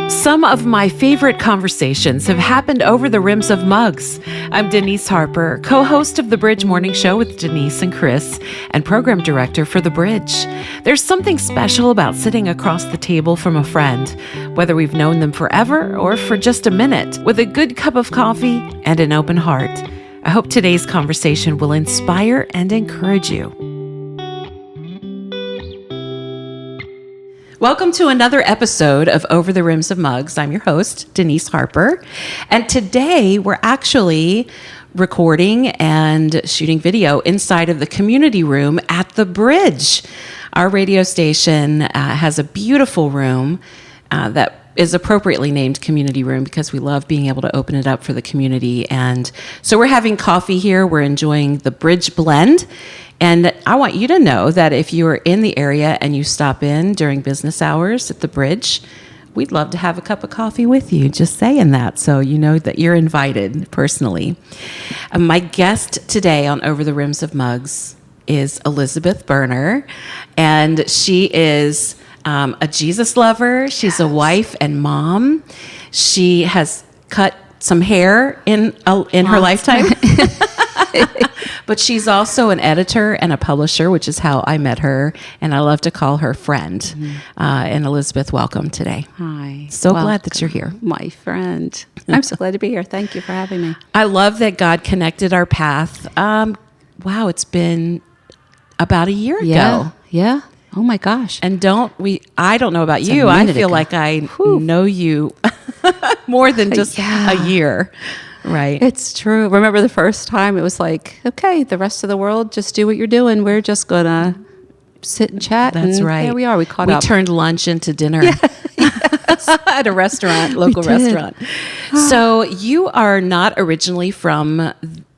Some of my favorite conversations have happened over the rims of mugs. I'm Denise Harper, co-host of The Bridge Morning Show with Denise and Chris, and program director for The Bridge. There's something special about sitting across the table from a friend, whether we've known them forever or for just a minute, with a good cup of coffee and an open heart. I hope today's conversation will inspire and encourage you. Welcome to another episode of Over the Rims of Mugs. I'm your host, Denise Harper. And today we're actually recording and shooting video inside of the community room at The Bridge. Our radio station has a beautiful room that is appropriately named community room because we love being able to open it up for the community. And so we're having coffee here. We're enjoying the Bridge Blend. And I want you to know that if you are in the area and you stop in during business hours at the Bridge, we'd love to have a cup of coffee with you, just saying that, so you know that you're invited personally. My guest today on Over the Rims of Mugs is Elizabeth Boerner, and she is a Jesus lover. She's a wife and mom. She has cut some hair in her lifetime. But she's also an editor and a publisher, which is how I met her, and I love to call her friend. Mm-hmm. And Elizabeth, welcome today. Hi. So glad that you're here. My friend. I'm so glad to be here. Thank you for having me. I love that God connected our path. Wow, it's been about a year ago. Yeah. Oh my gosh. And I don't know about you. I feel like I know you more than just a year. Right. It's true. Remember the first time it was like, okay, the rest of the world, just do what you're doing. We're just going to sit and chat. That's right. Here we are. We caught up. We turned lunch into dinner at a restaurant, local We did. restaurant. So you are not originally from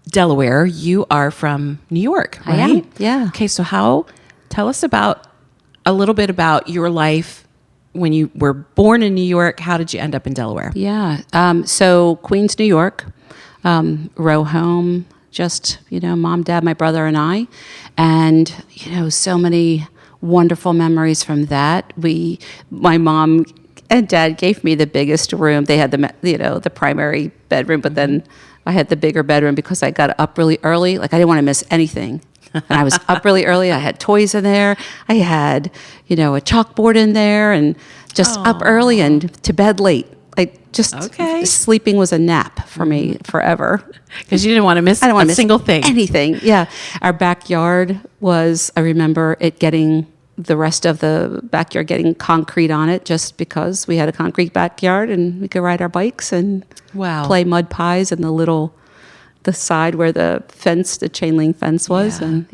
Delaware. You are from New York, right? I am. Yeah. Okay. So tell us a little bit about your life. When you were born in New York, how did you end up in Delaware? Yeah. So Queens, New York, row home, just, mom, dad, my brother, and I. And, so many wonderful memories from that. My mom and dad gave me the biggest room. They had the primary bedroom, but then I had the bigger bedroom because I got up really early. Like I didn't want to miss anything. And I was up really early. I had toys in there. I had, a chalkboard in there, and just up early and to bed late. Sleeping was a nap for me forever. Because you didn't want to miss a single thing. Anything, yeah. Our backyard I remember the rest of the backyard getting concrete on it just because we had a concrete backyard and we could ride our bikes and play mud pies in the side where the chain link fence was. And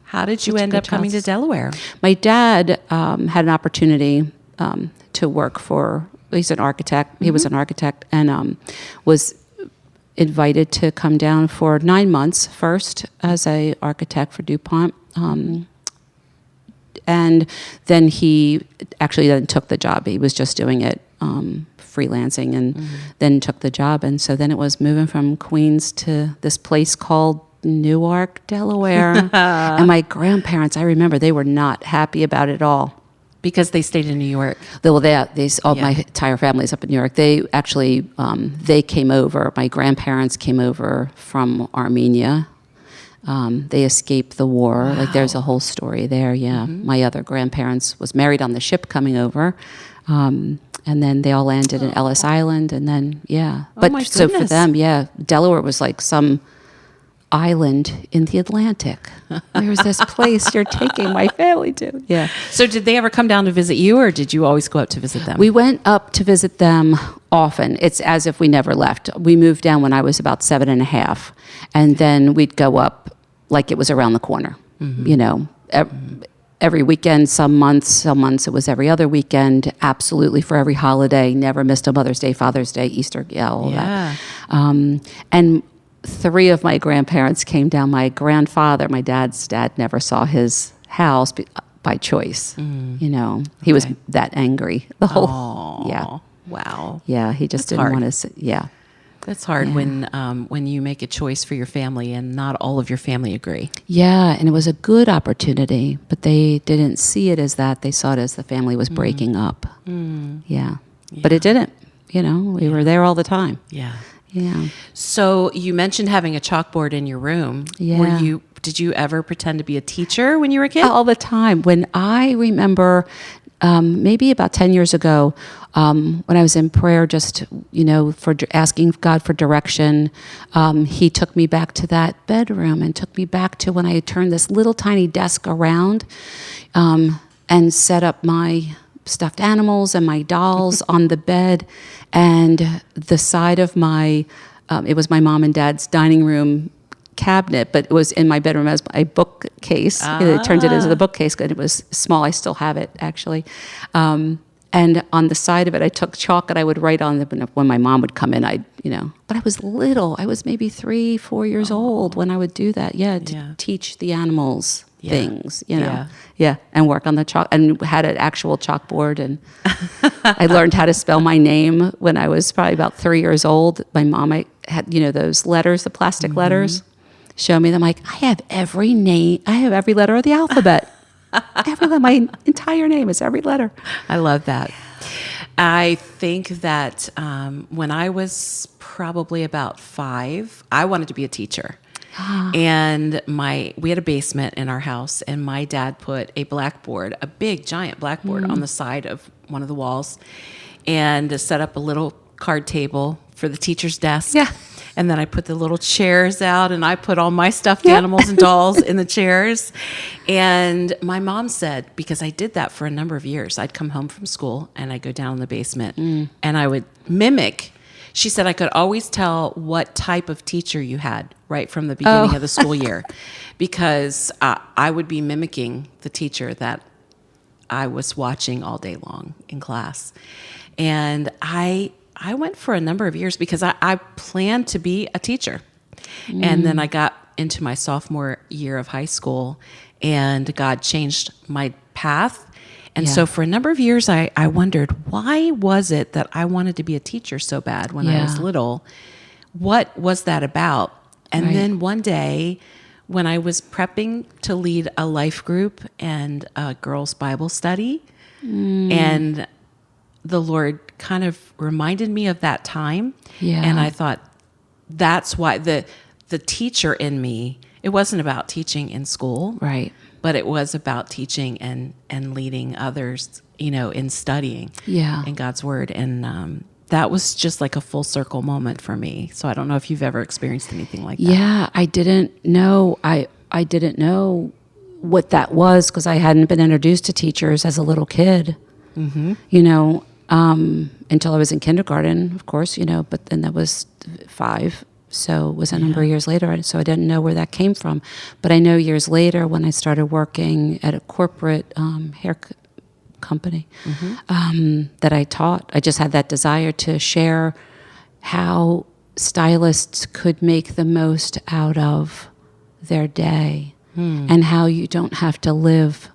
how did you end up coming to Delaware? My dad had an opportunity to work he's an architect. Mm-hmm. He was an architect and was invited to come down for 9 months first as a architect for DuPont. And then he actually then took the job. He was just doing it freelancing and then took the job. And so then it was moving from Queens to this place called Newark, Delaware. And my grandparents, I remember, they were not happy about it all. Because they stayed in New York. My entire family's up in New York. They actually, they came over. My grandparents came over from Armenia. They escaped the war. Wow. Like there's a whole story there. Yeah. Mm-hmm. My other grandparents was married on the ship coming over. And then they all landed in Ellis Island, and then, so for them, Delaware was like some island in the Atlantic. There's this place you're taking my family to. Yeah. So did they ever come down to visit you, or did you always go up to visit them? We went up to visit them often. It's as if we never left. We moved down when I was about 7.5, and then we'd go up like it was around the corner, every weekend, some months it was every other weekend, absolutely for every holiday, never missed a Mother's Day, Father's Day, Easter, all that. And 3 of my grandparents came down. My grandfather, my dad's dad, never saw his house by choice. He was that angry. Wow. Yeah, he just didn't want to, That's hard when you make a choice for your family and not all of your family agree. Yeah, and it was a good opportunity, but they didn't see it as that. They saw it as the family was breaking up. Yeah. But it didn't. We were there all the time. Yeah. Yeah. So you mentioned having a chalkboard in your room. Yeah. Did you ever pretend to be a teacher when you were a kid? All the time. When I remember, maybe about 10 years ago, when I was in prayer, just, for asking God for direction, he took me back to that bedroom and took me back to when I had turned this little tiny desk around, and set up my stuffed animals and my dolls on the bed, and the side of my, it was my mom and dad's dining room cabinet, but it was in my bedroom as a bookcase. It turned it into the bookcase, and it was small. I still have it, actually. And on the side of it, I took chalk and I would write on it. When my mom would come in, but I was little. I was maybe 3-4 years old when I would do that. To teach the animals things, and work on the chalk, and had an actual chalkboard. And I learned how to spell my name when I was probably about 3 years old. My mom, I had, those letters, the plastic letters, show me them. Like, I have every name. I have every letter of the alphabet. My entire name is every letter. I love that. I think that when I was probably about 5, I wanted to be a teacher. And we had a basement in our house, and my dad put a blackboard, a big giant blackboard, on the side of one of the walls, and set up a little card table for the teacher's desk. Yeah. And then I put the little chairs out, and I put all my stuffed animals and dolls in the chairs. And my mom said, because I did that for a number of years, I'd come home from school and I'd go down in the basement and I would mimic. She said I could always tell what type of teacher you had right from the beginning of the school year, because I would be mimicking the teacher that I was watching all day long in class. And I went for a number of years because I planned to be a teacher. And then I got into my sophomore year of high school, and God changed my path. And so for a number of years, I wondered, why was it that I wanted to be a teacher so bad when I was little? What was that about? And then one day, when I was prepping to lead a life group and a girls' Bible study, and the Lord kind of reminded me of that time. Yeah. And I thought, that's why the teacher in me, it wasn't about teaching in school. Right. But it was about teaching and leading others, in studying in God's word. And that was just like a full circle moment for me. So I don't know if you've ever experienced anything like that. Yeah, I didn't know. I didn't know what that was because I hadn't been introduced to teachers as a little kid. Until I was in kindergarten, of course, but then that was 5. So it was a number of years later. So I didn't know where that came from. But I know years later when I started working at a corporate hair company that I taught, I just had that desire to share how stylists could make the most out of their day and how you don't have to live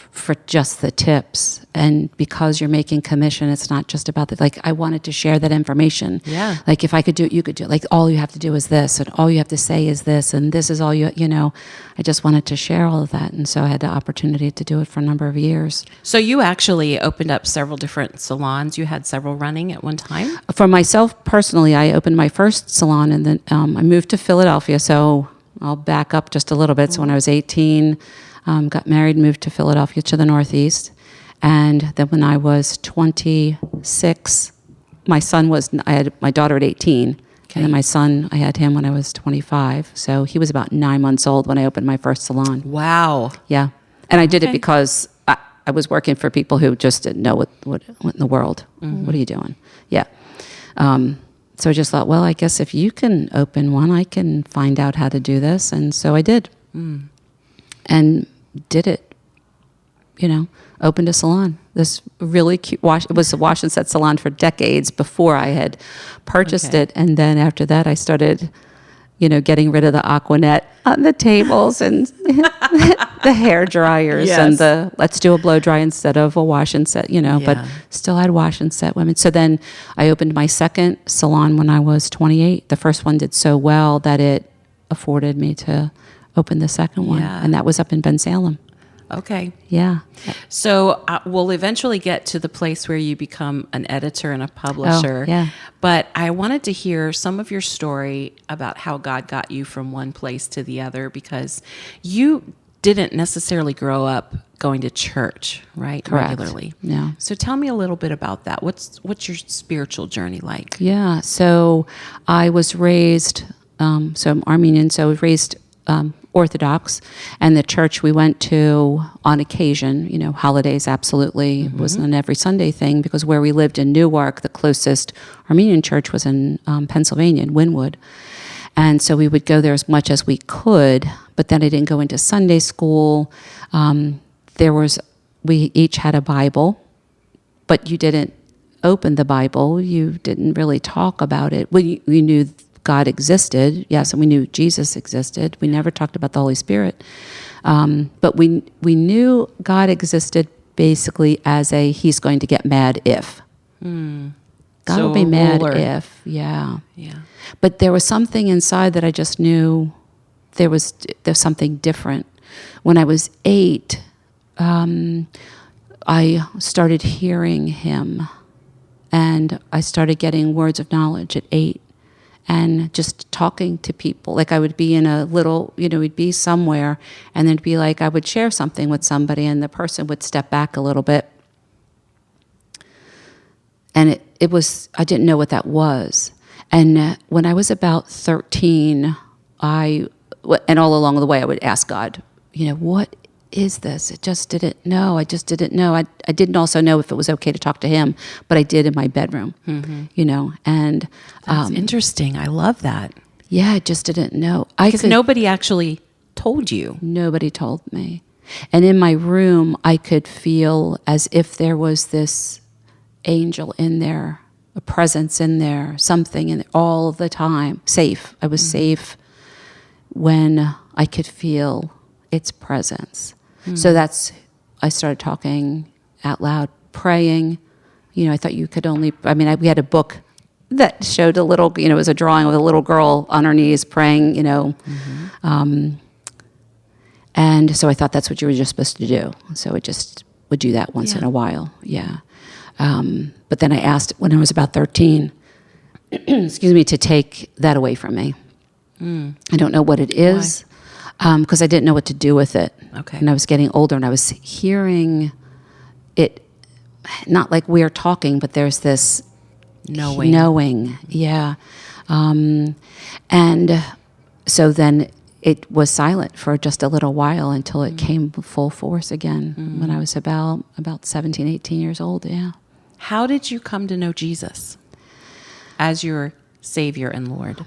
for just the tips. And because you're making commission, it's not just about I wanted to share that information. Yeah. Like, if I could do it, you could do it. Like, all you have to do is this, and all you have to say is this, and this is all I just wanted to share all of that. And so I had the opportunity to do it for a number of years. So you actually opened up several different salons. You had several running at one time? For myself personally, I opened my first salon, and then I moved to Philadelphia. So I'll back up just a little bit. So when I was 18, got married, moved to Philadelphia, to the Northeast. And then when I was 26, I had my daughter at 18. Okay. And then my son, I had him when I was 25. So he was about 9 months old when I opened my first salon. Wow. Yeah. And I did it because I was working for people who just didn't know what in the world. What are you doing? Yeah. So I just thought, well, I guess if you can open one, I can find out how to do this. And so I did. And did it, opened a salon. This really cute it was a wash and set salon for decades before I had purchased it. And then after that, I started, getting rid of the Aquanet on the tables and the hair dryers and let's do a blow dry instead of a wash and set, but still had wash and set women. So then I opened my second salon when I was 28. The first one did so well that it afforded me to open the second one, and that was up in Bensalem. Okay. Yeah. So we'll eventually get to the place where you become an editor and a publisher. Oh, yeah. But I wanted to hear some of your story about how God got you from one place to the other, because you didn't necessarily grow up going to church, right? Correct. Regularly. No. So tell me a little bit about that. What's your spiritual journey like? Yeah. So I was raised, so I'm Armenian, so I was raised Orthodox, and the church we went to on occasion, holidays, absolutely, wasn't an every Sunday thing, because where we lived in Newark, the closest Armenian church was in Pennsylvania, in Wynwood. And so we would go there as much as we could, but then I didn't go into Sunday school. We each had a Bible, but you didn't open the Bible. You didn't really talk about it. We knew God existed, yes, and we knew Jesus existed. We never talked about the Holy Spirit. But we knew God existed basically as he's going to get mad if. God will be mad if, yeah. But there was something inside that I just knew there's something different. When I was 8, I started hearing him, and I started getting words of knowledge at 8. And just talking to people. Like I would be in a little, we'd be somewhere, and then it'd be like I would share something with somebody, and the person would step back a little bit. And it was, I didn't know what that was. And when I was about 13, and all along the way I would ask God, what is this? I just didn't know. I didn't also know if it was okay to talk to him, but I did in my bedroom, and That's interesting. I love that. Yeah, I just didn't know. Because nobody actually told you. Nobody told me. And in my room, I could feel as if there was this angel in there, a presence in there, something in there all the time. Safe. I was safe when I could feel its presence. So I started talking out loud, praying. I thought you could only, we had a book that showed a little, it was a drawing of a little girl on her knees praying, and so I thought that's what you were just supposed to do. So I just would do that once in a while, yeah. But then I asked when I was about 13, to take that away from me. I don't know what it is. Because I didn't know what to do with it. Okay. And I was getting older, and I was hearing it, not like we're talking, but there's this knowing, yeah. And so then it was silent for just a little while until it came full force again when I was about 17, 18 years old, yeah. How did you come to know Jesus as your Savior and Lord?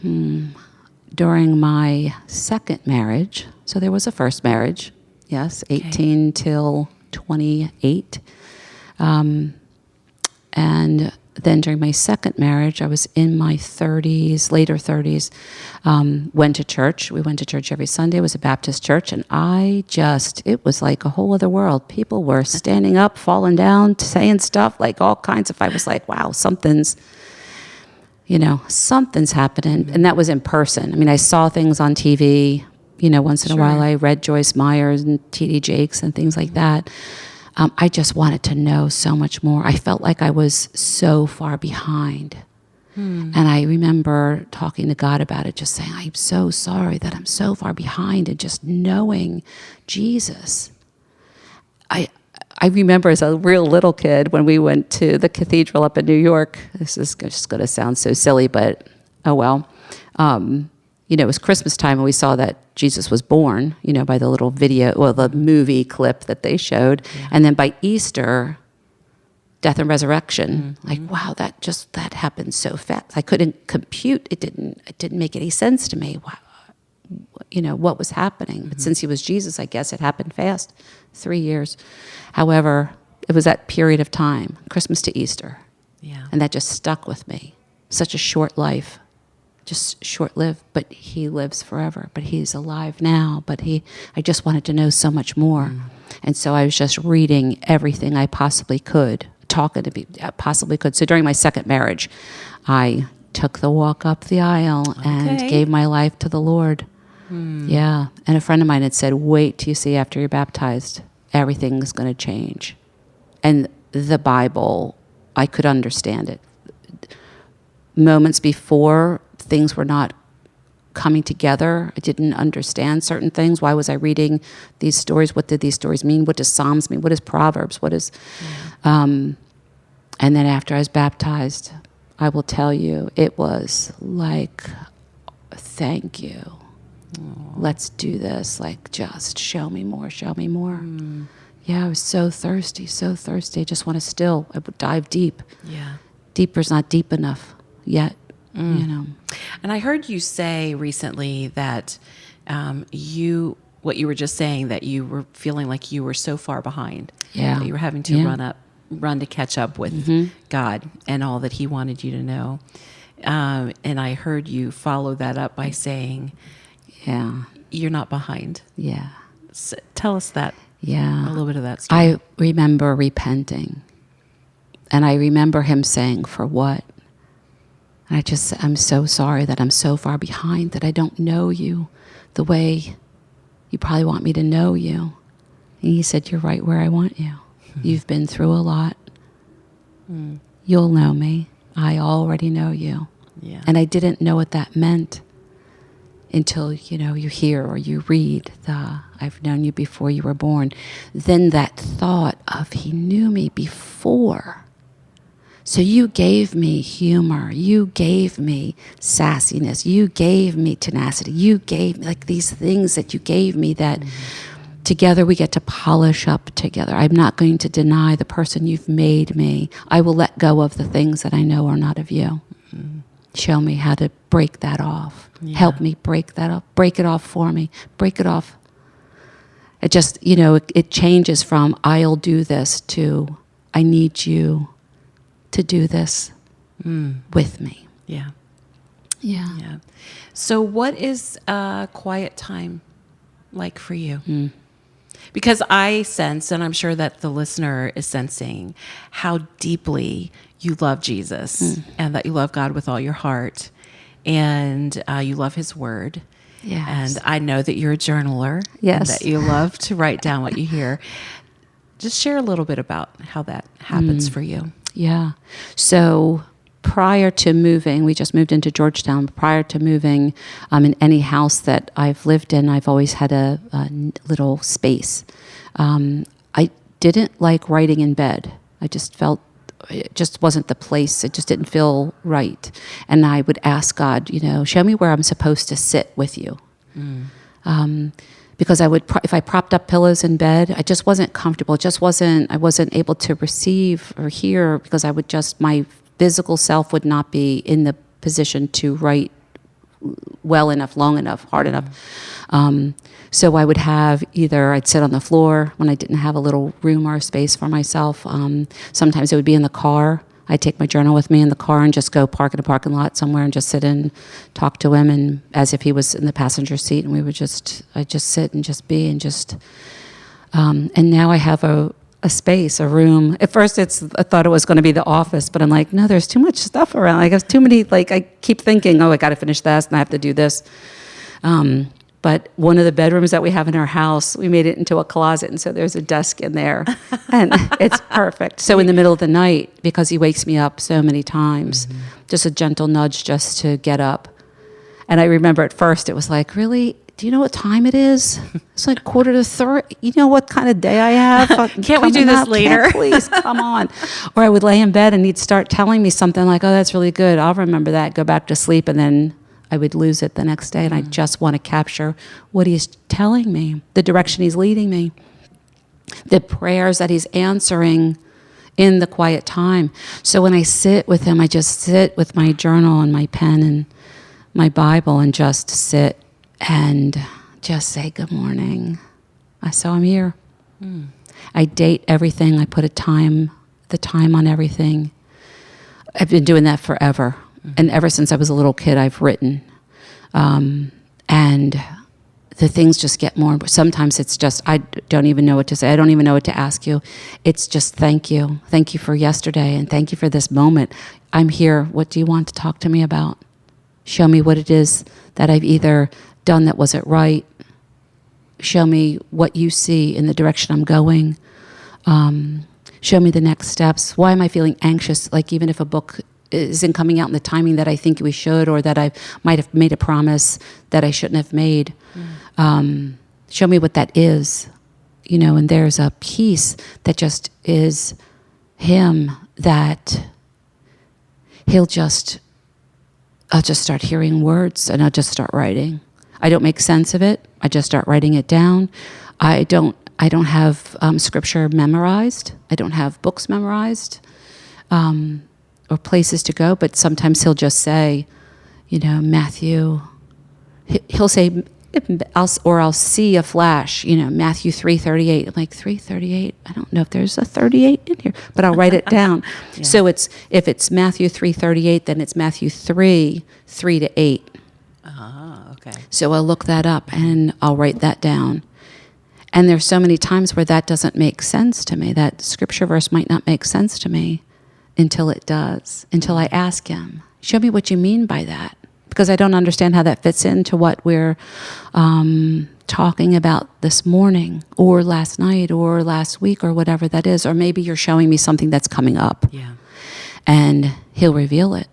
During my second marriage, so there was a first marriage, yes, 18 till 28. And then during my second marriage, I was in my 30s, later 30s, went to church. We went to church every Sunday. It was a Baptist church, and it was like a whole other world. People were standing up, falling down, saying stuff, like all kinds of, I was like, wow, something's happening. And that was in person. I saw things on TV, once in a while I read Joyce Meyer's and T.D. Jakes and things like that. I just wanted to know so much more. I felt like I was so far behind. And I remember talking to God about it, just saying, I'm so sorry that I'm so far behind, and just knowing Jesus. I remember as a real little kid when we went to the cathedral up in New York. This is just going to sound so silly, but oh well. It was Christmas time, and we saw that Jesus was born, by the little the movie clip that they showed. Yeah. And then by Easter, death and resurrection. Like, wow, that happened so fast. I couldn't compute. It didn't make any sense to me. Wow. What was happening. But since he was Jesus, I guess it happened fast, 3 years. However, it was that period of time, Christmas to Easter. Yeah. And that just stuck with me. Such a short life, just short-lived, but he lives forever. But he's alive now, but I just wanted to know so much more. And so I was just reading everything I possibly could, possibly could. So during my second marriage, I took the walk up the aisle and gave my life to the Lord. Yeah. And a friend of mine had said, wait till you see after you're baptized. everything is going to change. And the Bible, I could understand it. Moments before, things were not coming together. I didn't understand certain things. Why was I reading these stories? What did these stories mean? What does Psalms mean? What is Proverbs? What is... and then after I was baptized, I will tell you, it was like, thank you. Aww. Let's do this. Like, just show me more, show me more. Yeah, I was so thirsty, so thirsty. I just want to still, I would dive deep. Yeah. Deeper's not deep enough yet, you know. And I heard you say recently that what you were just saying, that you were feeling like you were so far behind. Yeah. That you were having to run to catch up with God and all that he wanted you to know. And I heard you follow that up by saying, you're not behind. Yeah. So tell us that. Yeah. A little bit of that story. I remember repenting. And I remember him saying, for what? And I'm so sorry that I'm so far behind, that I don't know you the way you probably want me to know you. And he said, you're right where I want you. You've been through a lot. You'll know me. I already know you. Yeah. And I didn't know what that meant until, you hear or you read I've known you before you were born. Then that thought of he knew me before. So you gave me humor. You gave me sassiness. You gave me tenacity. You gave me like these things that you gave me that together we get to polish up together. I'm not going to deny the person you've made me. I will let go of the things that I know are not of you. Show me how to break that off. Yeah. Help me break that off. Break it off for me. Break it off. It just, it changes from I'll do this to I need you to do this with me. Yeah. Yeah. Yeah. So what is quiet time like for you? Because I sense, and I'm sure that the listener is sensing, how deeply you love Jesus and that you love God with all your heart and you love his word. Yes. And I know that you're a journaler. Yes. And that you love to write down what you hear. Just share a little bit about how that happens for you. Yeah. So prior to moving, we just moved into Georgetown. Prior to moving, in any house that I've lived in, I've always had a little space. I didn't like writing in bed. I just felt it just wasn't the place. It just didn't feel right. And I would ask God, show me where I'm supposed to sit with you. Because if I propped up pillows in bed, I just wasn't comfortable. I wasn't able to receive or hear because my physical self would not be in the position to write well enough, long enough, hard enough. So I would I'd sit on the floor when I didn't have a little room or space for myself. Sometimes it would be in the car. I'd take my journal with me in the car and just go park in a parking lot somewhere and just sit and talk to him, and as if he was in the passenger seat, and I'd just sit and just be and just, and now I have a space, a room. At first I thought it was going to be the office, but I'm like, no, there's too much stuff around. Like, there's too many, I keep thinking, I got to finish this and I have to do this. But one of the bedrooms that we have in our house, we made it into a closet, and so there's a desk in there, and it's perfect. So in the middle of the night, because he wakes me up so many times, just a gentle nudge just to get up. And I remember at first it was like, really? Do you know what time it is? It's like 2:45. You know what kind of day I have? Can't we do this later? Please, come on. Or I would lay in bed and he'd start telling me something like, oh, that's really good. I'll remember that, go back to sleep, and then I would lose it the next day, and I just want to capture what he's telling me, the direction he's leading me, the prayers that he's answering in the quiet time. So when I sit with him, I just sit with my journal and my pen and my Bible and just sit and just say, good morning. So I'm here. I date everything. I put the time on everything. I've been doing that forever. And ever since I was a little kid, I've written. And the things just get more. Sometimes it's just, I don't even know what to say. I don't even know what to ask you. It's just thank you. Thank you for yesterday, and thank you for this moment. I'm here. What do you want to talk to me about? Show me what it is that I've either done that wasn't right, show me what you see in the direction I'm going. Show me the next steps. Why am I feeling anxious? Like even if a book isn't coming out in the timing that I think we should, or that I might have made a promise that I shouldn't have made. Show me what that is, and there's a peace that just is him, that I'll just start hearing words and I'll just start writing. I don't make sense of it. I just start writing it down. I don't have scripture memorized. I don't have books memorized or places to go. But sometimes he'll just say, Matthew. He'll say, I'll see a flash. Matthew 3:38. I'm like 3:38. I don't know if there's a 38 in here, but I'll write it down. Yeah. So if it's Matthew 3:38, then it's Matthew 3:3-8. Okay. So I'll look that up and I'll write that down. And there's so many times where that doesn't make sense to me. That scripture verse might not make sense to me until it does, until I ask him, show me what you mean by that. Because I don't understand how that fits into what we're talking about this morning or last night or last week or whatever that is. Or maybe you're showing me something that's coming up. Yeah. And he'll reveal it.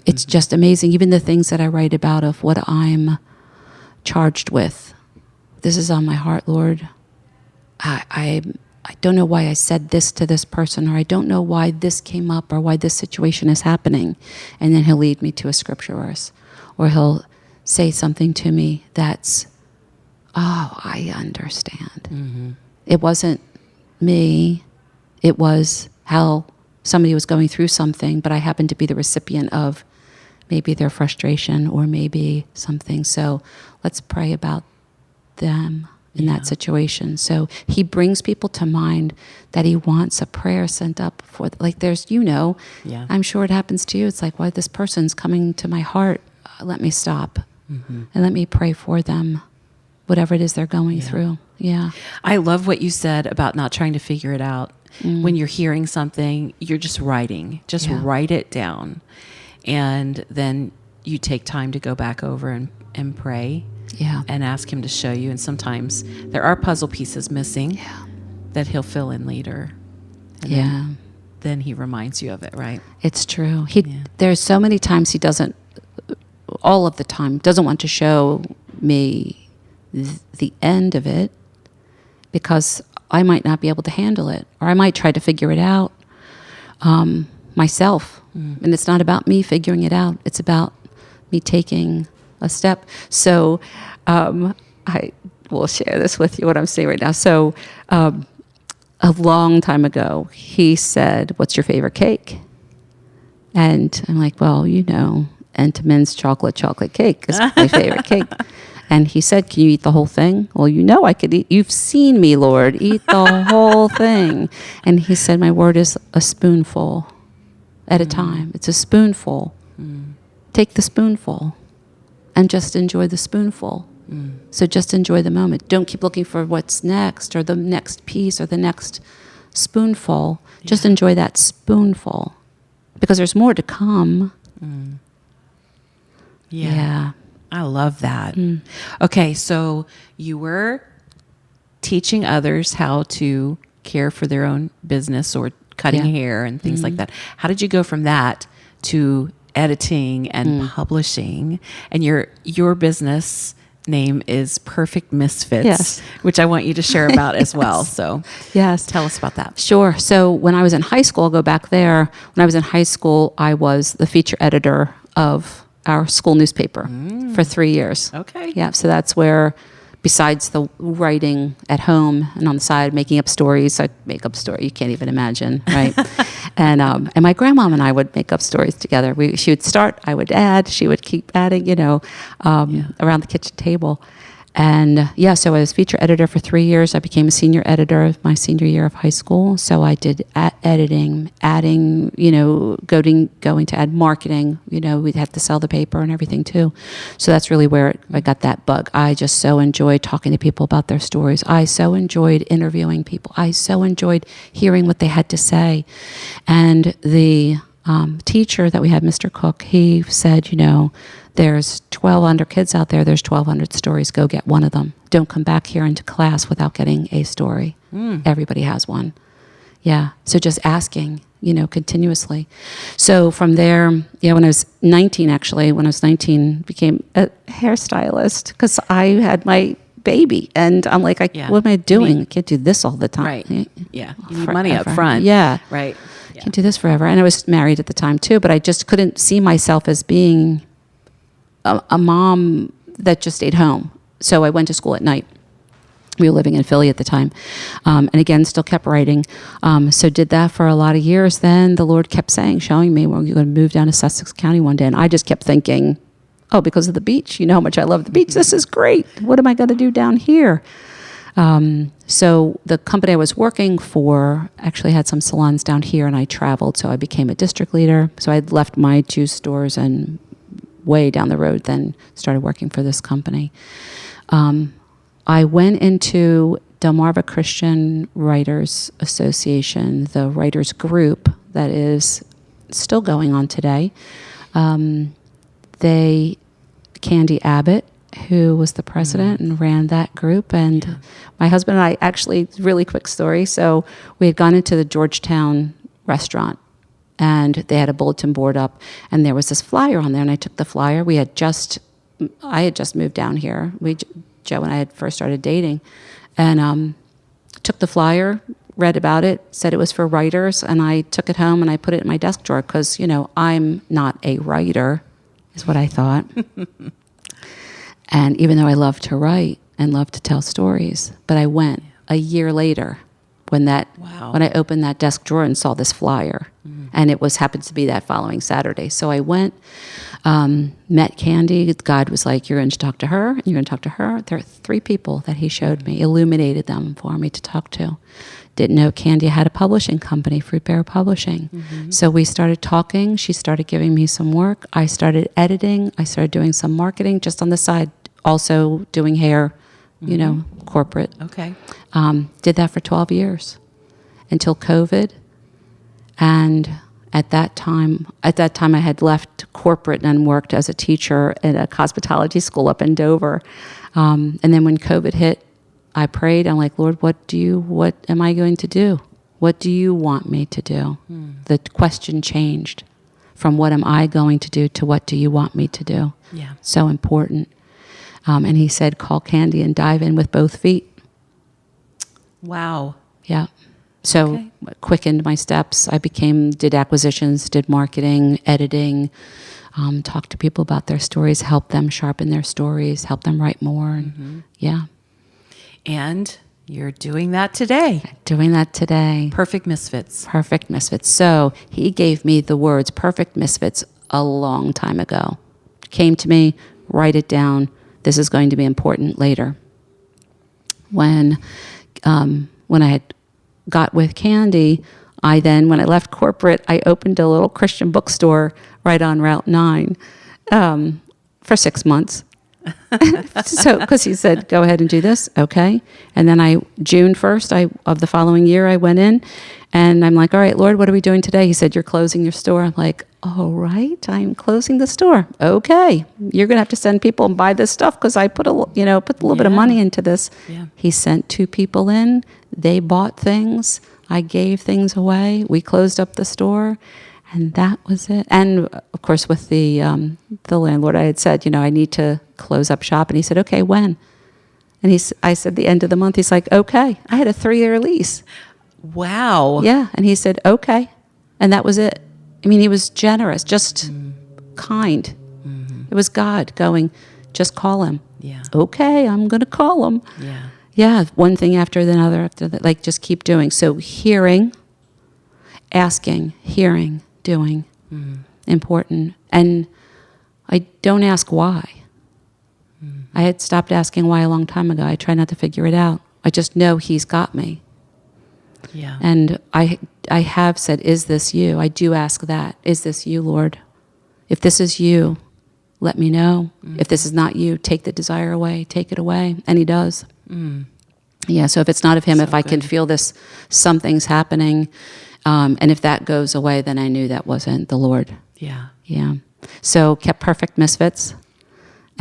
It's just amazing. Even the things that I write about of what I'm charged with. This is on my heart, Lord. I don't know why I said this to this person, or I don't know why this came up, or why this situation is happening. And then he'll lead me to a scripture verse, or he'll say something to me that's, I understand. Mm-hmm. It wasn't me. It was how somebody was going through something, but I happened to be the recipient of maybe their frustration or maybe something. So let's pray about them in that situation. So he brings people to mind that he wants a prayer sent up for, like there's, I'm sure it happens to you. It's like, why this person's coming to my heart. Let me stop and let me pray for them, whatever it is they're going through. Yeah. I love what you said about not trying to figure it out. When you're hearing something, you're just writing, write it down. And then you take time to go back over and pray. Yeah. And ask him to show you. And sometimes there are puzzle pieces missing that he'll fill in later. And then he reminds you of it, right? It's true. There's so many times he doesn't, all of the time, doesn't want to show me the end of it because I might not be able to handle it, or I might try to figure it out myself. And it's not about me figuring it out. It's about me taking a step. So I will share this with you, what I'm saying right now. So a long time ago, he said, what's your favorite cake? And I'm like, well, Entenmann's chocolate cake is my favorite cake. And he said, can you eat the whole thing? Well, I could eat. You've seen me, Lord, eat the whole thing. And he said, my word is a spoonful at a time. It's a spoonful. Take the spoonful. And just enjoy the spoonful. So just enjoy the moment. Don't keep looking for what's next or the next piece or the next spoonful. Just enjoy that spoonful. Because there's more to come. Yeah. I love that. Okay, so you were teaching others how to care for their own business or cutting hair and things like that. How did you go from that to editing and publishing? And your business name is Perfect Misfits, which I want you to share about as well. So tell us about that. Sure. So when I was in high school, I'll go back there. When I was in high school, I was the feature editor of our school newspaper for 3 years. Okay. Yeah. So that's where, besides the writing at home and on the side, making up stories, I'd make up stories you can't even imagine, right? and my grandmom and I would make up stories together. She would start, I would add, she would keep adding, around the kitchen table. And so I was feature editor for 3 years. I became a senior editor my senior year of high school. So I did editing, adding, going to add marketing. We'd have to sell the paper and everything too. So that's really where I got that bug. I just so enjoyed talking to people about their stories. I so enjoyed interviewing people. I so enjoyed hearing what they had to say. And the teacher that we had, Mr. Cook, he said, there's 1,200 kids out there. There's 1,200 stories. Go get one of them. Don't come back here into class without getting a story. Everybody has one. Yeah. So just asking, continuously. So from there, when I was 19, became a hairstylist because I had my baby. And I'm like, what am I doing? I can't do this all the time. Right. Yeah. You need money up front. Yeah. Right. Yeah. Can't do this forever. And I was married at the time too, but I just couldn't see myself as being a mom that just stayed home. So I went to school at night. We were living in Philly at the time. And again, still kept writing. So did that for a lot of years. Then the Lord kept showing me, well, you're going to move down to Sussex County one day. And I just kept thinking, oh, because of the beach. You know how much I love the beach. This is great. What am I going to do down here? So the company I was working for actually had some salons down here, and I traveled. So I became a district leader. So I left my 2 stores and way down the road then started working for this company. I went into Delmarva Christian Writers Association, the writers group that is still going on today. Candy Abbott, who was the president and ran that group. And my husband and I, actually, really quick story. So we had gone into the Georgetown restaurant, and they had a bulletin board up, and there was this flyer on there, and I took the flyer. I had just moved down here. Joe and I had first started dating, and took the flyer, read about it, said it was for writers, and I took it home and I put it in my desk drawer because, I'm not a writer, is what I thought. And even though I love to write and love to tell stories, but I went a year later when I opened that desk drawer and saw this flyer, and it happened to be that following Saturday. So I went, met Candy. God was like, you're going to talk to her, and you're going to talk to her. There are 3 people that he showed me, illuminated them for me to talk to. Didn't know Candy had a publishing company, Fruit Bear Publishing. So we started talking. She started giving me some work. I started editing. I started doing some marketing just on the side, also doing hair, corporate. Okay. Did that for 12 years until COVID. And at that time I had left corporate and worked as a teacher at a cosmetology school up in Dover. And then when COVID hit, I prayed. I'm like, Lord, what am I going to do? What do you want me to do? The question changed from what am I going to do to what do you want me to do? Yeah. So important. And he said, call Candy and dive in with both feet. Wow. Yeah. So quickened my steps. I did acquisitions, did marketing, editing, talked to people about their stories, helped them sharpen their stories, help them write more. Yeah. And you're doing that today. Doing that today. Perfect Misfits. Perfect Misfits. So he gave me the words Perfect Misfits a long time ago. Came to me, write it down. This is going to be important later. When I had got with Candy, when I left corporate, I opened a little Christian bookstore right on Route 9 for 6 months. So, because he said, go ahead and do this. Okay. And then June 1st of the following year, I went in and I'm like, all right, Lord, what are we doing today? He said, you're closing your store. I'm like, all right, I'm closing the store. Okay. You're going to have to send people and buy this stuff because I put a little bit of money into this. Yeah. He sent 2 people in. They bought things. I gave things away. We closed up the store. And that was it. And of course, with the landlord, I had said, I need to close up shop. And he said, okay, when? And I said, the end of the month. He's like, okay. I had a 3-year lease. Wow. Yeah. And he said, okay. And that was it. I mean, he was generous, just kind. It was God going, just call him. Yeah. Okay, I'm going to call him. Yeah. Yeah. One thing after another, just keep doing. So hearing, asking, hearing, doing, important. And I don't ask why. I had stopped asking why a long time ago. I try not to figure it out. I just know he's got me. Yeah. And I have said, is this you? I do ask that. Is this you, Lord? If this is you, let me know. If this is not you, take the desire away, take it away. And he does. Yeah, so if it's not of him, if I can feel this, something's happening, And if that goes away, then I knew that wasn't the Lord. Yeah. Yeah. So kept perfect Misfits. Love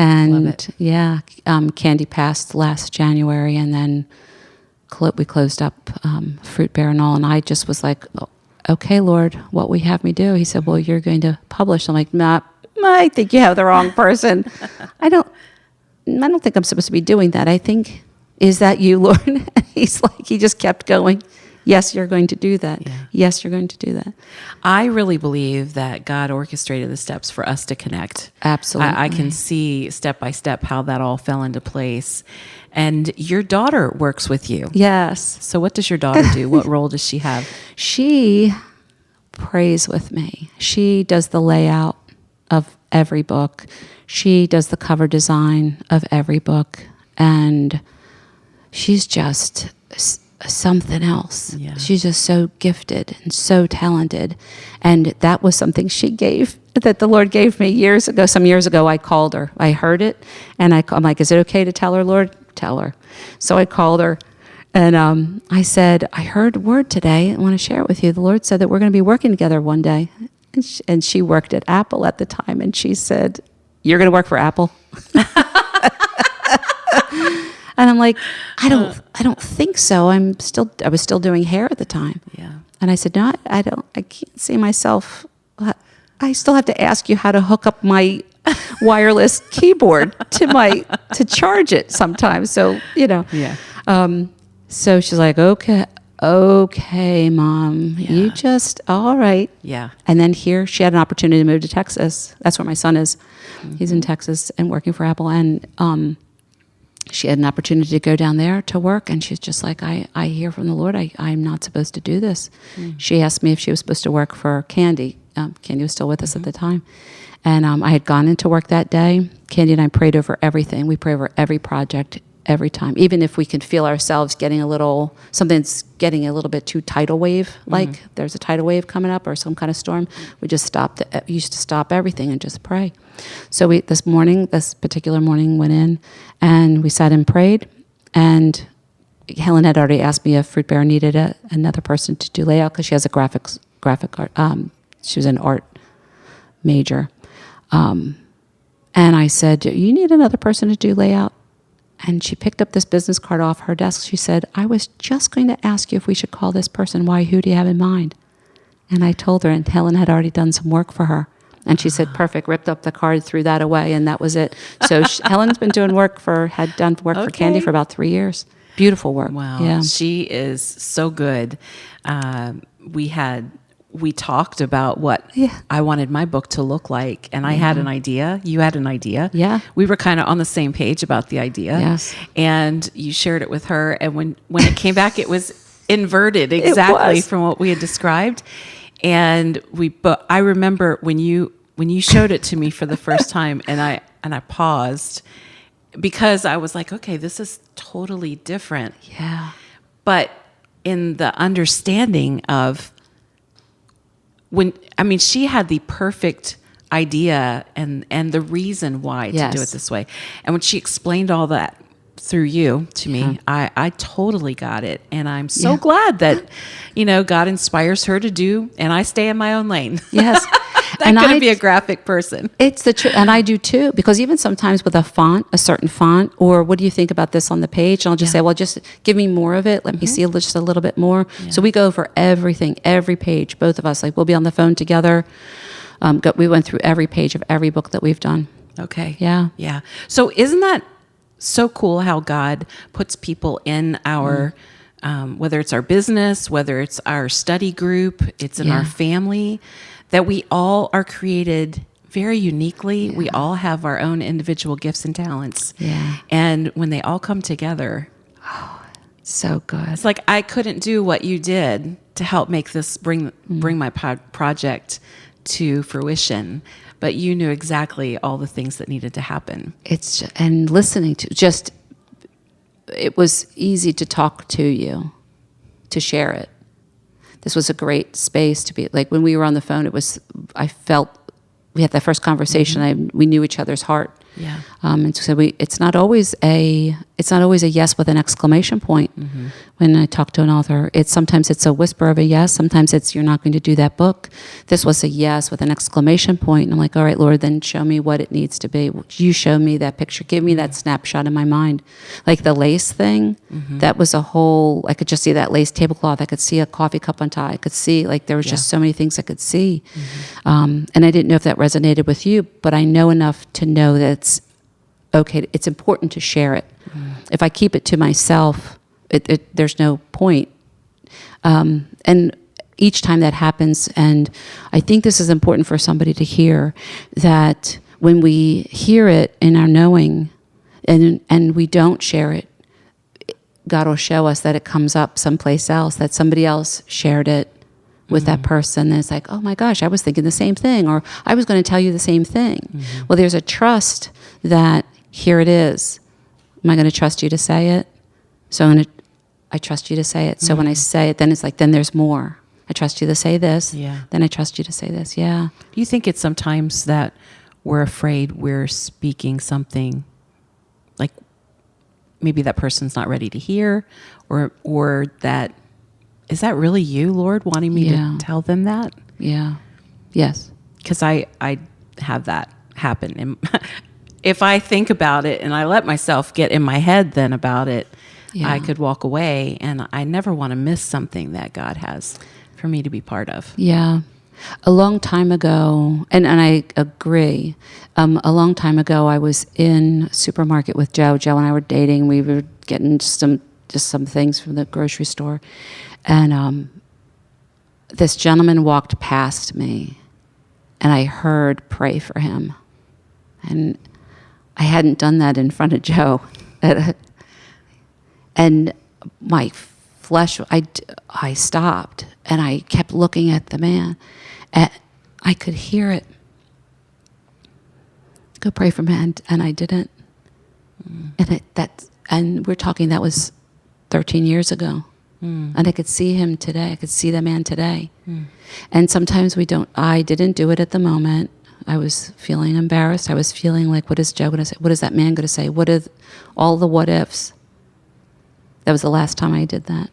And it. yeah, Candy passed last January, and then we closed up Fruit Bear and all. And I just was like, oh, okay, Lord, what will you have me do? He said, well, you're going to publish. I'm like, nah, I think you have the wrong person. I don't think I'm supposed to be doing that. I think, is that you, Lord? And he's like, he just kept going. Yes, you're going to do that. Yeah. Yes, you're going to do that. I really believe that God orchestrated the steps for us to connect. Absolutely. I can see step by step how that all fell into place. And your daughter works with you. Yes. So what does your daughter do? What role does she have? She prays with me. She does the layout of every book. She does the cover design of every book. And she's just something else. Yeah. She's just so gifted and so talented. And that was something that the Lord gave me some years ago. I called her. I heard it. And I'm like, is it okay to tell her, Lord? Tell her. So I called her. And I said, I heard a word today. I want to share it with you. The Lord said that we're going to be working together one day. And she worked at Apple at the time. And she said, you're going to work for Apple? And I'm like, I don't think so. I was still doing hair at the time. Yeah. And I said, no, I can't see myself. I still have to ask you how to hook up my wireless keyboard to charge it sometimes. So, Yeah. So she's like, okay, Mom, Yeah. you just, all right. Yeah. And then here she had an opportunity to move to Texas. That's where my son is. Mm-hmm. He's in Texas and working for Apple. And she had an opportunity to go down there to work. And she's just like, I hear from the Lord, I'm not supposed to do this. She asked me if she was supposed to work for Candy. Candy was still with us at the time. And I had gone into work that day. Candy and I prayed over everything. We pray over every project, every time. Even if we could feel ourselves something's getting a little bit too tidal wave, like there's a tidal wave coming up or some kind of storm, we just used to stop everything and just pray. So this particular morning went in and we sat and prayed, and Helen had already asked me if Fruit Bear needed another person to do layout because she has a graphic art. She was an art major. And I said, you need another person to do layout? And she picked up this business card off her desk. She said, I was just going to ask you if we should call this person. Why? Who do you have in mind? And I told her, and Helen had already done some work for her. And she said, perfect, ripped up the card, threw that away, and that was it. So Helen's been doing had done work for Candy for about 3 years. Beautiful work. Wow. Yeah. She is so good. We talked about what I wanted my book to look like, and I had an idea. You had an idea. Yeah. We were kind of on the same page about the idea. Yes. And you shared it with her, and when it came back, it was inverted exactly from what we had described. And but I remember when you showed it to me for the first time, and I paused because I was like, okay, this is totally different. Yeah. But in the understanding of she had the perfect idea and the reason why to do it this way. And when she explained all that through you to me, I totally got it. And I'm so glad that, God inspires her to do, and I stay in my own lane. Yes. I'm going to be a graphic person. It's the truth. And I do too, because even sometimes with a certain font, or what do you think about this on the page? And I'll just say, well, just give me more of it. Let me see just a little bit more. Yeah. So we go over everything, every page, both of us. Like we'll be on the phone together. We went through every page of every book that we've done. Okay. Yeah. Yeah. So isn't that so cool how God puts people in our, whether it's our business, whether it's our study group, it's in our family, that we all are created very uniquely. Yeah. We all have our own individual gifts and talents. Yeah. And when they all come together, so good. It's like I couldn't do what you did to help make this bring my project to fruition, but you knew exactly all the things that needed to happen. And listening to it was easy to talk to you, to share it. This was a great space to be, like when we were on the phone, I felt we had that first conversation. We knew each other's heart. Yeah. And so it's not always a it's not always a yes with an exclamation point. When I talk to an author, sometimes it's a whisper of a yes. Sometimes it's, you're not going to do that book. This was a yes with an exclamation point. And I'm like, all right, Lord, then show me what it needs to be. You show me that picture. Give me that snapshot in my mind. Like the lace thing, that was a whole, I could just see that lace tablecloth. I could see a coffee cup on top. I could see, like, there was just so many things I could see. And I didn't know if that resonated with you, but I know enough to know that it's okay. It's important to share it. If I keep it to myself, there's no point. And each time that happens, and I think this is important for somebody to hear, that when we hear it in our knowing and we don't share it, God will show us that it comes up someplace else, that somebody else shared it with that person. And it's like, oh my gosh, I was thinking the same thing, or I was going to tell you the same thing. Well, there's a trust that here it is. Am I going to trust you to say it? So I trust you to say it. So when I say it, then it's like, then there's more. I trust you to say this. Yeah. Then I trust you to say this. Yeah. Do you think it's sometimes that we're afraid we're speaking something like maybe that person's not ready to hear, or that, is that really you, Lord, wanting me to tell them that? Yeah. Yes. Because I have that happen. And if I think about it and I let myself get in my head then about it, I could walk away, and I never want to miss something that God has for me to be part of. Yeah. A long time ago, and I agree, a long time ago I was in a supermarket with Joe. Joe and I were dating. We were getting just some things from the grocery store. And this gentleman walked past me, and I heard pray for him. And I hadn't done that in front of Joe. And my flesh, I stopped, and I kept looking at the man. And I could hear it. Go pray for him, and I didn't. And we're talking, that was 13 years ago. And I could see him today. I could see the man today. And sometimes I didn't do it at the moment. I was feeling embarrassed. I was feeling like, what is Joe going to say? What is that man going to say? What is all the what ifs? That was the last time I did that.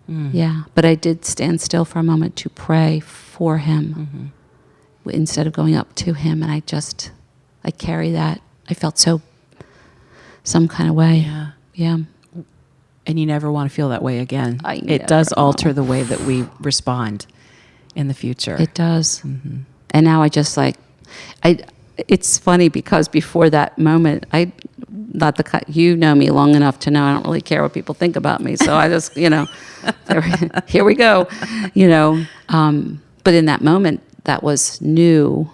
Yeah. But I did stand still for a moment to pray for him instead of going up to him. And I carry that. I felt some kind of way. Yeah. And you never want to feel that way again. It does alter the way that we respond in the future. It does. And now I just it's funny because before that moment, you know me long enough to know I don't really care what people think about me. So I just, here we go, but in that moment, that was new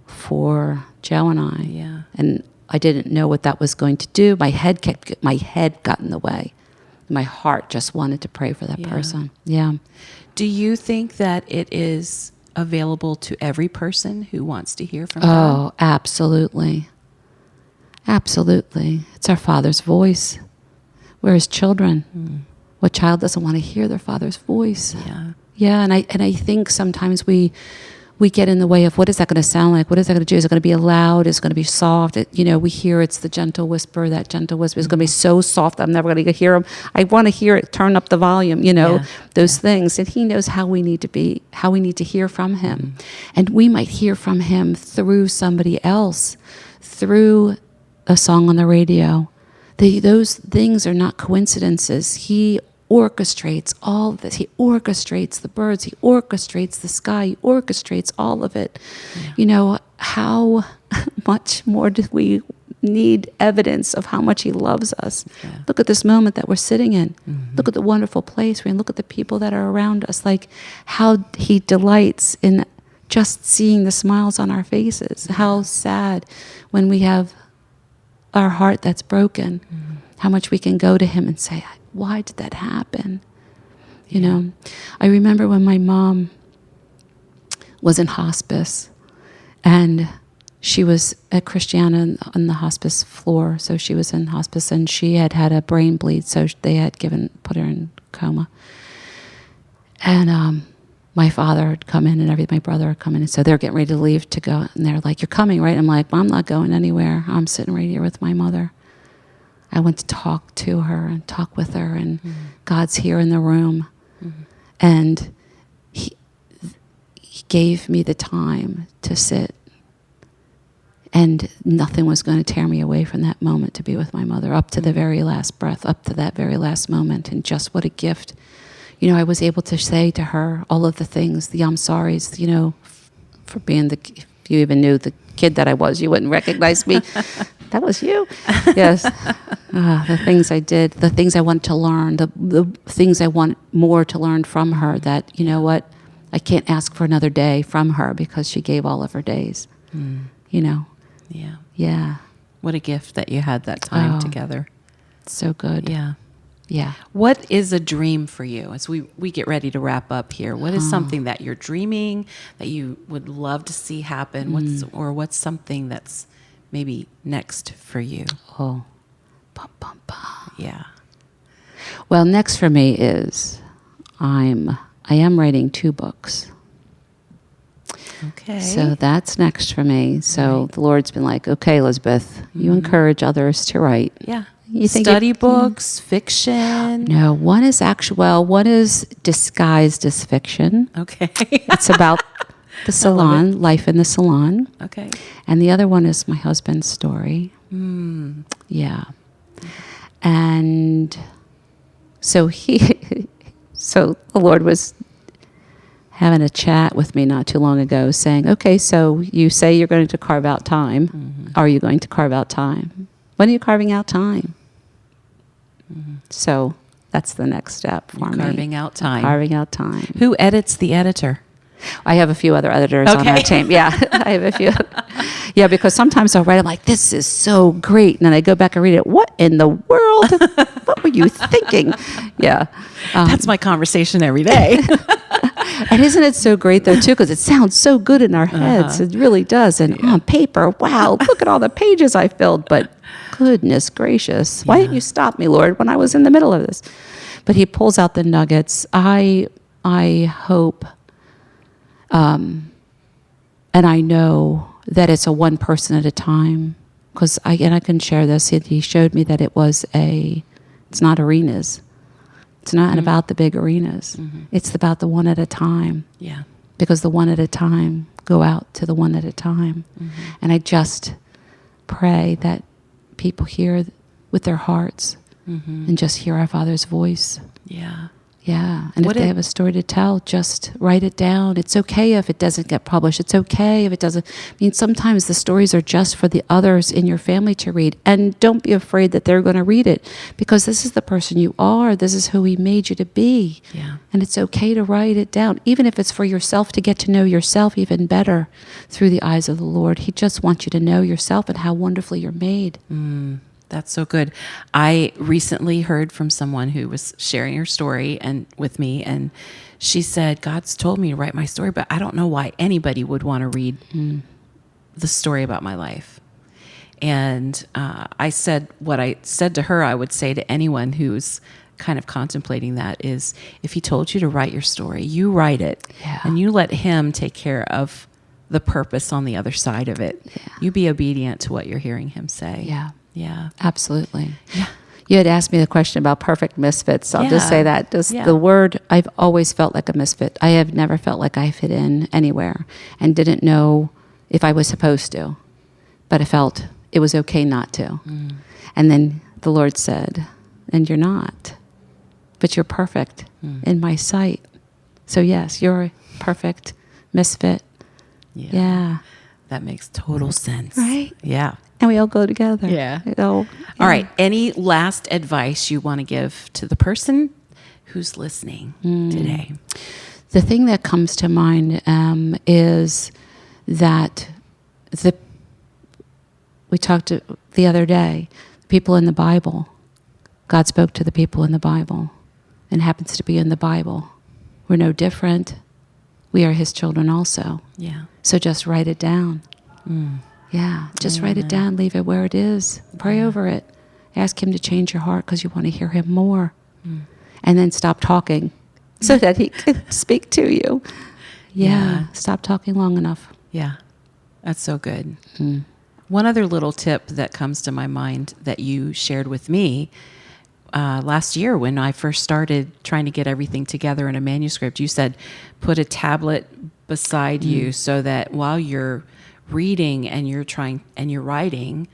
for Joe and I. Yeah. And I didn't know what that was going to do. My head got in the way. My heart just wanted to pray for that person. Yeah. Do you think that it is available to every person who wants to hear from God? Oh, absolutely. Absolutely. It's our Father's voice. We're His children. What child doesn't want to hear their Father's voice? Yeah. Yeah, and I think sometimes we get in the way of, what is that going to sound like? What is that going to do? Is it going to be loud? Is it going to be soft? We hear it's the gentle whisper. That gentle whisper is going to be so soft I'm never going to hear him. I want to hear it. Turn up the volume. Those things. And He knows how we need to hear from Him, and we might hear from Him through somebody else, through a song on the radio. Those things are not coincidences. He orchestrates all of this. He orchestrates the birds. He orchestrates the sky. He orchestrates all of it. How much more do we need evidence of how much He loves us? Yeah. Look at this moment that we're sitting in. Look at the wonderful place we're in. Look at the people that are around us. Like how He delights in just seeing the smiles on our faces. How sad when we have our heart that's broken. How much we can go to Him and say, why did that happen? I remember when my mom was in hospice, and she was at Christiana on the hospice floor. So she was in hospice, and she had a brain bleed. So they had put her in coma. And my father had come in, and my brother had come in. And so they're getting ready to leave to go. And they're like, "You're coming, right?" I'm like, "I'm not going anywhere. I'm sitting right here with my mother." I went to talk to her and talk with her, and God's here in the room. And he gave me the time to sit, and nothing was going to tear me away from that moment to be with my mother, up to the very last breath, up to that very last moment. And just what a gift. You know, I was able to say to her all of the things, the I'm sorries, you know, for being if you even knew the kid that I was, you wouldn't recognize me. That was you. Yes. The things I did, the things I wanted to learn, the things I want more to learn from her, that, you know what, I can't ask for another day from her because she gave all of her days, you know. Yeah. Yeah. What a gift that you had that time together. So good. Yeah. Yeah. What is a dream for you as we get ready to wrap up here? What is something that you're dreaming that you would love to see happen? What's something that's maybe next for you? Oh, bum, bum, bum. Yeah. Well, next for me is I am writing 2 books. Okay. So that's next for me. So the Lord's been like, okay, Elizabeth, you encourage others to write. Yeah. You think Study books, fiction. No, one is one is disguised as fiction. Okay. It's about the salon, life in the salon. Okay. And the other one is my husband's story. Yeah. And so so the Lord was having a chat with me not too long ago saying, okay, so you say you're going to carve out time. Are you going to carve out time? When are you carving out time? So that's the next step for me. Carving out time. Carving out time. Who edits the editor? I have a few other editors on our team. Yeah, I have a few. Yeah, because sometimes I'll write, I'm like, this is so great. And then I go back and read it. What in the world? What were you thinking? Yeah. That's my conversation every day. And isn't it so great, though, too? Because it sounds so good in our heads. It really does. And on paper, wow, look at all the pages I filled. But goodness gracious, why didn't you stop me, Lord, when I was in the middle of this? But he pulls out the nuggets. I hope, and I know that it's a one person at a time. Because I can share this. He showed me that it's not arenas. It's not about the big arenas. It's about the one at a time. Yeah. Because the one at a time go out to the one at a time. And I just pray that people hear with their hearts and just hear our Father's voice. Yeah. Yeah. And if they have a story to tell, just write it down. It's okay if it doesn't get published. It's okay if it doesn't. I mean, sometimes the stories are just for the others in your family to read. And don't be afraid that they're going to read it, because this is the person you are. This is who he made you to be. Yeah. And it's okay to write it down, even if it's for yourself, to get to know yourself even better through the eyes of the Lord. He just wants you to know yourself and how wonderfully you're made. That's so good. I recently heard from someone who was sharing her story with me, and she said, God's told me to write my story, but I don't know why anybody would want to read the story about my life. And I said, what I said to her, I would say to anyone who's kind of contemplating that is, if he told you to write your story, you write it, and you let him take care of the purpose on the other side of it. Yeah. You be obedient to what you're hearing him say. Yeah. Yeah. Absolutely. Yeah. You had asked me the question about perfect misfits. I'll just say that. The word, I've always felt like a misfit. I have never felt like I fit in anywhere and didn't know if I was supposed to. But I felt it was okay not to. And then the Lord said, and you're not, but you're perfect in my sight. So yes, you're a perfect misfit. Yeah. That makes total sense. Right? Yeah. And we all go together. Yeah. All right. Any last advice you want to give to the person who's listening today? The thing that comes to mind is that we talked the other day, people in the Bible, God spoke to the people in the Bible, and happens to be in the Bible. We're no different. We are his children also. Yeah. So just write it down. Yeah, just write it down, leave it where it is. Pray over it. Ask him to change your heart because you want to hear him more. And then stop talking so that he can speak to you. Yeah, stop talking long enough. Yeah, that's so good. One other little tip that comes to my mind that you shared with me last year when I first started trying to get everything together in a manuscript, you said put a tablet beside you so that while you're reading and you're writing,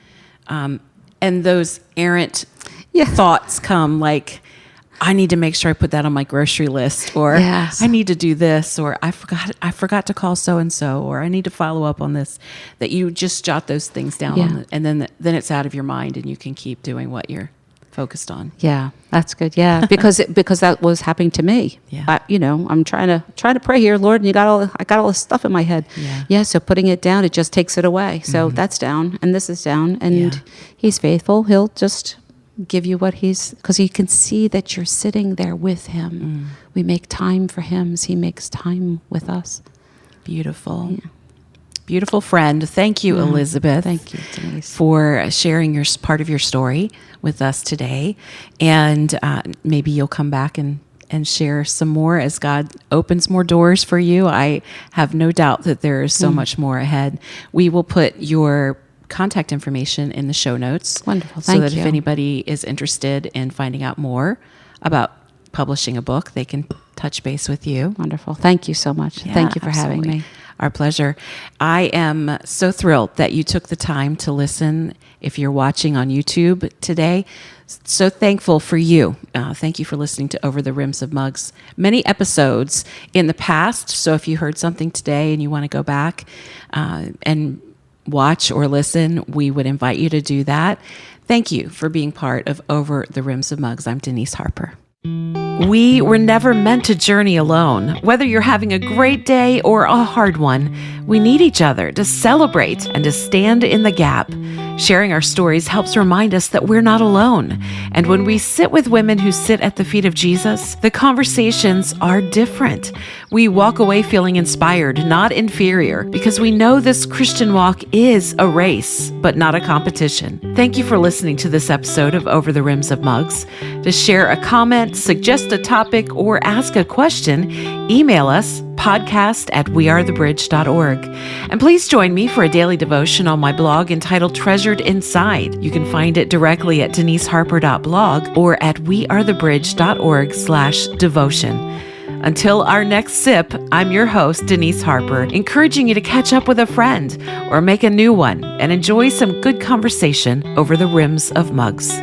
and those errant thoughts come like, I need to make sure I put that on my grocery list, or Yes. I need to do this, or I forgot to call so-and-so, or I need to follow up on this, that you just jot those things down and then it's out of your mind and you can keep doing what you're focused on. Yeah, that's good. Yeah, because that was happening to me. Yeah. I'm trying to pray here, Lord, and I got all this stuff in my head. Yeah. So putting it down, it just takes it away. So that's down, and this is down, and Yeah. He's faithful. He'll just give you what because He can see that you're sitting there with Him. We make time for Him as He makes time with us. Beautiful. Yeah. Beautiful friend. Thank you, Elizabeth. Thank you, Denise, for sharing your part of your story with us today. And maybe you'll come back and share some more as God opens more doors for you. I have no doubt that there is so much more ahead. We will put your contact information in the show notes. Wonderful. So Thank that you. if anybody is interested in finding out more about publishing a book, they can touch base with you. Wonderful. Thank you so much. Yeah, Thank you for having absolutely. me. Our pleasure. I am so thrilled that you took the time to listen. If you're watching on YouTube today, so thankful for you. Thank you for listening to Over the Rims of Mugs. Many episodes in the past. So if you heard something today and you want to go back and watch or listen, we would invite you to do that. Thank you for being part of Over the Rims of Mugs. I'm Denise Harper. We were never meant to journey alone. Whether you're having a great day or a hard one, we need each other to celebrate and to stand in the gap. Sharing our stories helps remind us that we're not alone. And when we sit with women who sit at the feet of Jesus, the conversations are different. We walk away feeling inspired, not inferior, because we know this Christian walk is a race, but not a competition. Thank you for listening to this episode of Over the Rims of Mugs. To share a comment, suggest a topic, or ask a question, email us podcast@wearethebridge.org. And please join me for a daily devotion on my blog entitled Treasured Inside. You can find it directly at deniseharper.blog or at wearethebridge.org/devotion. Until our next sip, I'm your host, Denise Harper, encouraging you to catch up with a friend or make a new one and enjoy some good conversation over the rims of mugs.